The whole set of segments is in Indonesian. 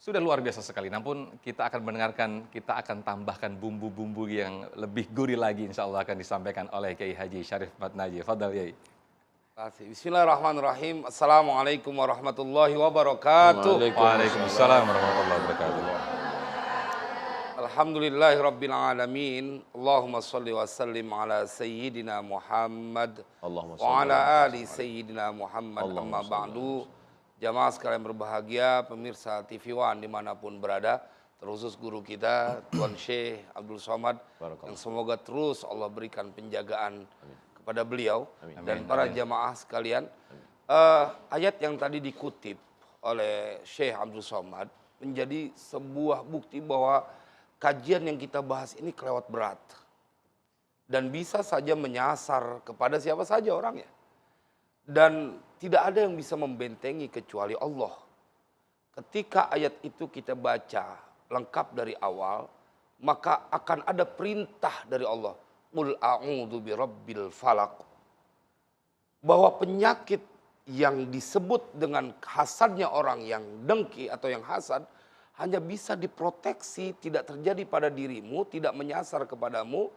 Sudah luar biasa sekali, namun kita akan mendengarkan, kita akan tambahkan bumbu-bumbu yang lebih gurih lagi, insya Allah akan disampaikan oleh Kiai Haji Syarif Batnaji. Fadal Kiai. Bismillahirrahmanirrahim. Assalamualaikum warahmatullahi wabarakatuh. Waalaikumsalam warahmatullahi wabarakatuh. Alhamdulillahirabbil alamin. Allahumma shalli wa sallim ala sayyidina Muhammad wa ala ali sayyidina Muhammad. Amma ba'du. Jamaah sekalian berbahagia, pemirsa TV One dimanapun berada, terkhusus guru kita Tuan Syekh Abdul Somad, yang semoga terus Allah berikan penjagaan kepada beliau dan para jamaah sekalian. Ayat yang tadi dikutip oleh Syekh Abdul Somad menjadi sebuah bukti bahwa kajian yang kita bahas ini kelewat berat dan bisa saja menyasar kepada siapa saja orangnya. Dan tidak ada yang bisa membentengi kecuali Allah. Ketika ayat itu kita baca lengkap dari awal, maka akan ada perintah dari Allah. Qul a'udzu birabbil falaq. Bahwa penyakit yang disebut dengan hasadnya orang yang dengki atau yang hasad hanya bisa diproteksi, tidak terjadi pada dirimu, tidak menyasar kepadamu,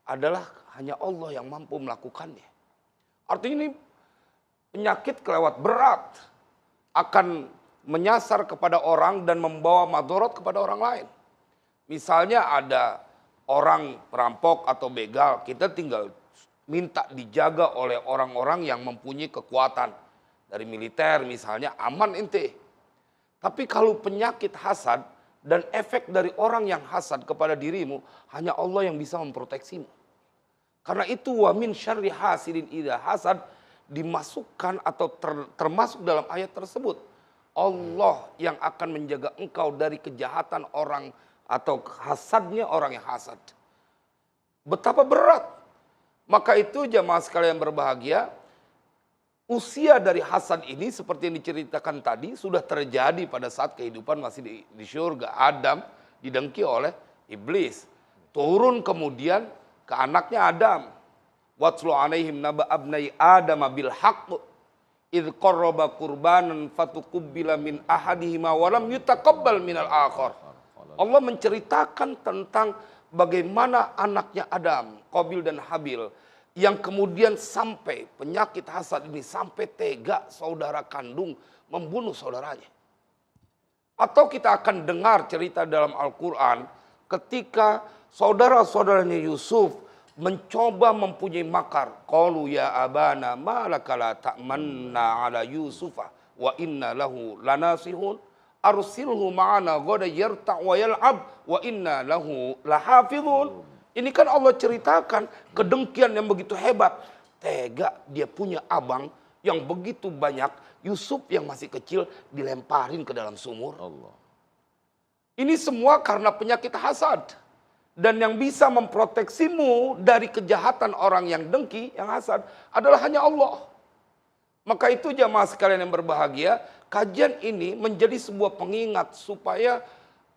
adalah hanya Allah yang mampu melakukannya. Artinya ini penyakit kelewat berat akan menyasar kepada orang dan membawa madorot kepada orang lain. Misalnya ada orang perampok atau begal, kita tinggal minta dijaga oleh orang-orang yang mempunyai kekuatan. Dari militer misalnya, aman ente. Tapi kalau penyakit hasad dan efek dari orang yang hasad kepada dirimu, hanya Allah yang bisa memproteksimu. Karena itu wa min syarri hasidin idza hasad dimasukkan atau termasuk dalam ayat tersebut. Allah yang akan menjaga engkau dari kejahatan orang atau hasadnya orang yang hasad. Betapa berat. Maka itu jamaah sekalian berbahagia, usia dari hasad ini seperti yang diceritakan tadi sudah terjadi pada saat kehidupan masih di surga. Adam didengki oleh iblis. Turun kemudian ke anaknya Adam. Watslu alaihim naba abnai Adam bil haqq idh qarraba qurbanan fatuqbila min ahadihima wa lam yutaqabbal minal akhar. Allah menceritakan tentang bagaimana anaknya Adam, Qabil dan Habil, yang kemudian sampai penyakit hasad ini sampai tega saudara kandung membunuh saudaranya. Atau kita akan dengar cerita dalam Al-Quran ketika saudara-saudaranya Yusuf mencoba mempunyai makar. Qalu ya abana ma laka la ta'manna ala Yusufa wa inna lahu lanasihun arsilhu ma'ana ghada yarta' wa yal'ab wa inna lahu lahafizun. Ini kan Allah ceritakan kedengkian yang begitu hebat. Tega dia punya abang yang begitu banyak, Yusuf yang masih kecil dilemparin ke dalam sumur. Allah. Ini semua karena penyakit hasad. Dan yang bisa memproteksimu dari kejahatan orang yang dengki, yang hasad, adalah hanya Allah. Maka itu jamaah sekalian yang berbahagia, kajian ini menjadi sebuah pengingat supaya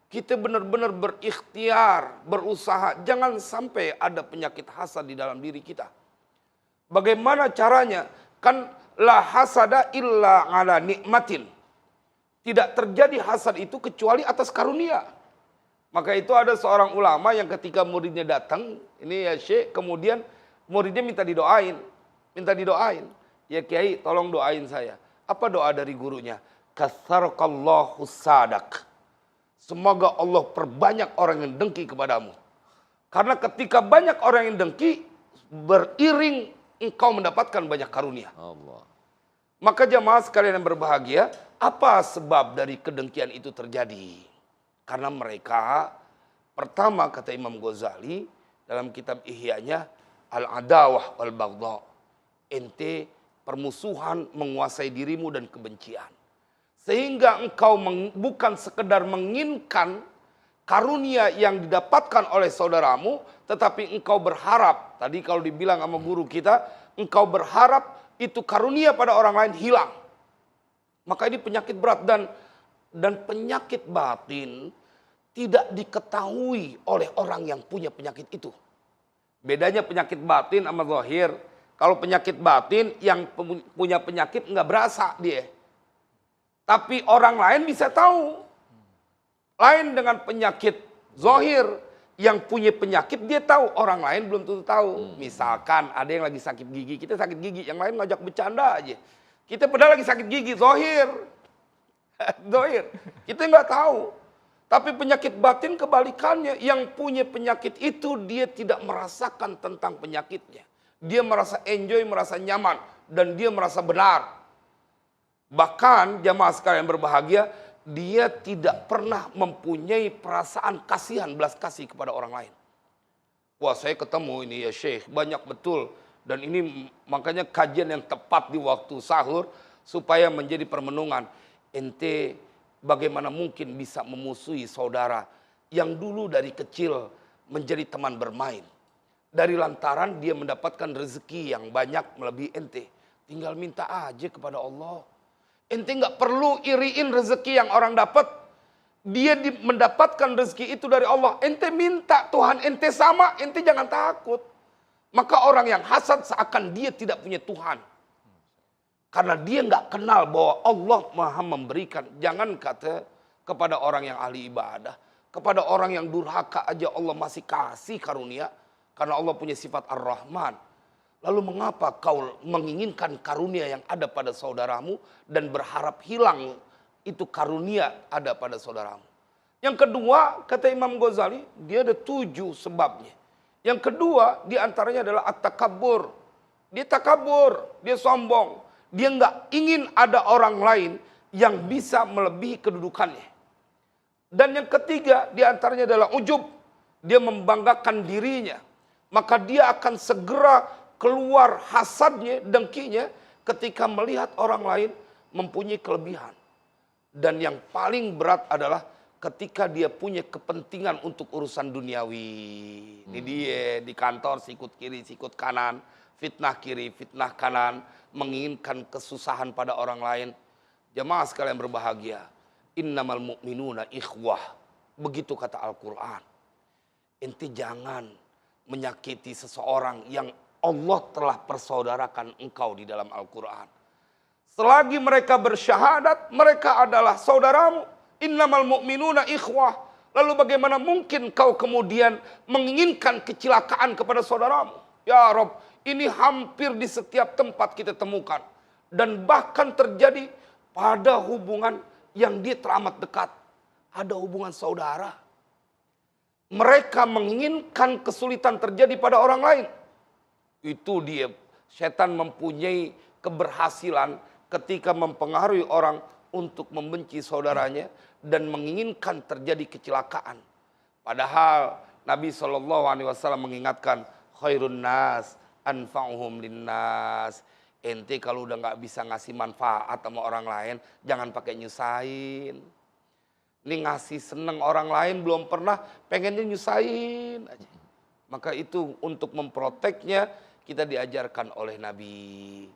kita benar-benar berikhtiar, berusaha. Jangan sampai ada penyakit hasad di dalam diri kita. Bagaimana caranya? Kan la hasada illa ala nikmatin. Tidak terjadi hasad itu kecuali atas karunia. Maka itu ada seorang ulama yang ketika muridnya datang, ini ya Syekh, kemudian muridnya minta didoain. Ya Kiai, tolong doain saya. Apa doa dari gurunya? Katsarakallahu sadak. Semoga Allah perbanyak orang yang dengki kepadamu. Karena ketika banyak orang yang dengki, beriring engkau mendapatkan banyak karunia. Allah. Maka jamaah sekalian yang berbahagia, apa sebab dari kedengkian itu terjadi? Karena mereka, pertama kata Imam Ghazali dalam kitab Ihya'nya, al-adawah wal baghdha. Ente permusuhan menguasai dirimu dan kebencian. Sehingga engkau bukan sekedar menginginkan karunia yang didapatkan oleh saudaramu, tetapi engkau berharap, tadi kalau dibilang sama guru kita, engkau berharap itu karunia pada orang lain hilang. Maka ini penyakit berat dan penyakit batin tidak diketahui oleh orang yang punya penyakit itu. Bedanya penyakit batin sama zahir. Kalau penyakit batin yang punya penyakit nggak berasa dia. Tapi orang lain bisa tahu. Lain dengan penyakit zohir. Yang punya penyakit dia tahu, orang lain belum tentu tahu. Misalkan ada yang lagi sakit gigi, kita sakit gigi, yang lain ngajak bercanda aja. Kita padahal lagi sakit gigi, zohir. Zohir. Kita nggak tahu. Tapi penyakit batin kebalikannya, yang punya penyakit itu dia tidak merasakan tentang penyakitnya. Dia merasa enjoy, merasa nyaman, dan dia merasa benar. Bahkan jamaah sekalian berbahagia, dia tidak pernah mempunyai perasaan kasihan, belas kasih kepada orang lain. Wah, saya ketemu ini ya Syekh, banyak betul. Dan ini makanya kajian yang tepat di waktu sahur, supaya menjadi permenungan. Ente bagaimana mungkin bisa memusuhi saudara yang dulu dari kecil menjadi teman bermain. Dari lantaran dia mendapatkan rezeki yang banyak melebihi ente. Tinggal minta aja kepada Allah. Ente nggak perlu iriin rezeki yang orang dapat. Dia mendapatkan rezeki itu dari Allah. Ente minta Tuhan ente sama, ente jangan takut. Maka orang yang hasad seakan dia tidak punya Tuhan. Karena dia nggak kenal bahwa Allah maha memberikan. Jangan kata kepada orang yang ahli ibadah. Kepada orang yang durhaka aja Allah masih kasih karunia. Karena Allah punya sifat Ar-Rahman. Lalu mengapa kau menginginkan karunia yang ada pada saudaramu dan berharap hilang itu karunia ada pada saudaramu? Yang kedua, kata Imam Ghazali, dia ada 7 sebabnya. Yang kedua, diantaranya adalah at-takabbur. Dia takabur, dia sombong. Dia nggak ingin ada orang lain yang bisa melebihi kedudukannya. Dan yang ketiga, diantaranya adalah ujub. Dia membanggakan dirinya. Maka dia akan segera keluar hasadnya, dengkinya ketika melihat orang lain mempunyai kelebihan. Dan yang paling berat adalah ketika dia punya kepentingan untuk urusan duniawi. Ini dia di kantor sikut kiri, sikut kanan, fitnah kiri, fitnah kanan, menginginkan kesusahan pada orang lain. Jemaah sekalian berbahagia, innamal mu'minuna ikhwah. Begitu kata Al-Quran. Ente jangan menyakiti seseorang yang Allah telah persaudarakan engkau di dalam Al-Quran. Selagi mereka bersyahadat, mereka adalah saudaramu. Innamal mu'minuna ikhwah. Lalu bagaimana mungkin kau kemudian menginginkan kecelakaan kepada saudaramu? Ya Rob, ini hampir di setiap tempat kita temukan. Dan bahkan terjadi pada hubungan yang dia teramat dekat. Ada hubungan saudara. Mereka menginginkan kesulitan terjadi pada orang lain. Itu dia, setan mempunyai keberhasilan ketika mempengaruhi orang untuk membenci saudaranya dan menginginkan terjadi kecelakaan. Padahal Nabi SAW mengingatkan, khairun nas anfa'uhum linnas. Ente kalau udah nggak bisa ngasih manfaat sama orang lain, jangan pakai nyusahin. Ini ngasih seneng orang lain belum pernah, pengennya nyusahin aja. Maka itu untuk memproteknya, kita diajarkan oleh Nabi.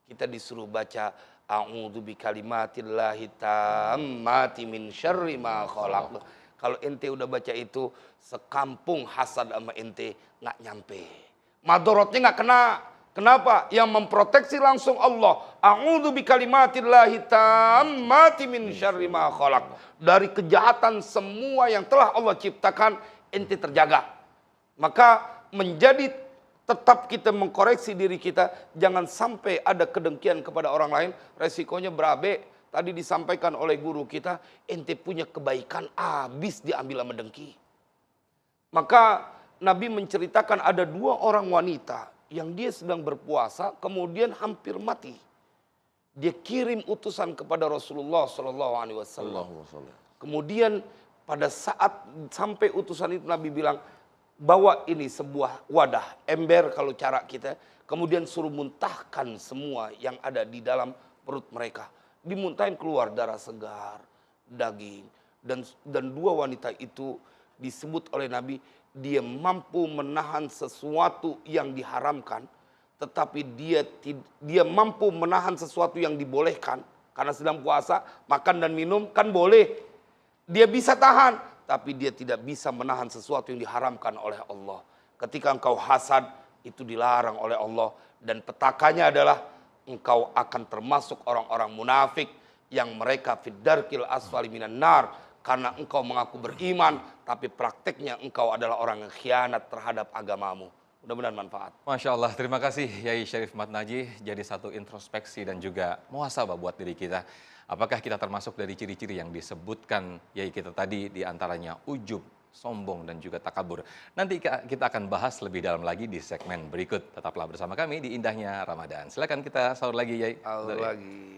Kita disuruh baca a'udzu bikalimatillahi tammati min syarri ma khalaq. Kalau ente udah baca itu, sekampung hasad sama ente nggak nyampe. Madorotnya nggak kena. Kenapa? Yang memproteksi langsung Allah. A'udzu bikalimatillahi tammati min syarri ma khalaq. Dari kejahatan semua yang telah Allah ciptakan, ente terjaga. Maka menjadi tetap kita mengkoreksi diri kita, jangan sampai ada kedengkian kepada orang lain, resikonya berabe. Tadi disampaikan oleh guru kita, ente punya kebaikan, habis diambil sama dengki. Maka Nabi menceritakan ada 2 orang wanita yang dia sedang berpuasa, kemudian hampir mati. Dia kirim utusan kepada Rasulullah SAW. Kemudian pada saat sampai utusan itu Nabi bilang, bawa ini sebuah wadah, ember kalau cara kita, kemudian suruh muntahkan semua yang ada di dalam perut mereka. Dimuntahin keluar darah segar, daging. Dan 2 wanita itu disebut oleh Nabi, dia mampu menahan sesuatu yang diharamkan, tetapi dia mampu menahan sesuatu yang dibolehkan. Karena sedang puasa, makan dan minum kan boleh. Dia bisa tahan. Tapi dia tidak bisa menahan sesuatu yang diharamkan oleh Allah. Ketika engkau hasad, itu dilarang oleh Allah. Dan petakannya adalah engkau akan termasuk orang-orang munafik yang mereka fid darkil asfali minan nar. karena engkau mengaku beriman, tapi prakteknya engkau adalah orang yang khianat terhadap agamamu. Mudah-mudahan manfaat. Masya Allah, terima kasih Yai Syarif Ahmad Najih. Jadi satu introspeksi dan juga muhasabah buat diri kita. Apakah kita termasuk dari ciri-ciri yang disebutkan Yai kita tadi, di antaranya ujub, sombong, dan juga takabur. Nanti kita akan bahas lebih dalam lagi di segmen berikut. Tetaplah bersama kami di Indahnya Ramadan. Silakan kita sahur lagi Yai. Sahur lagi.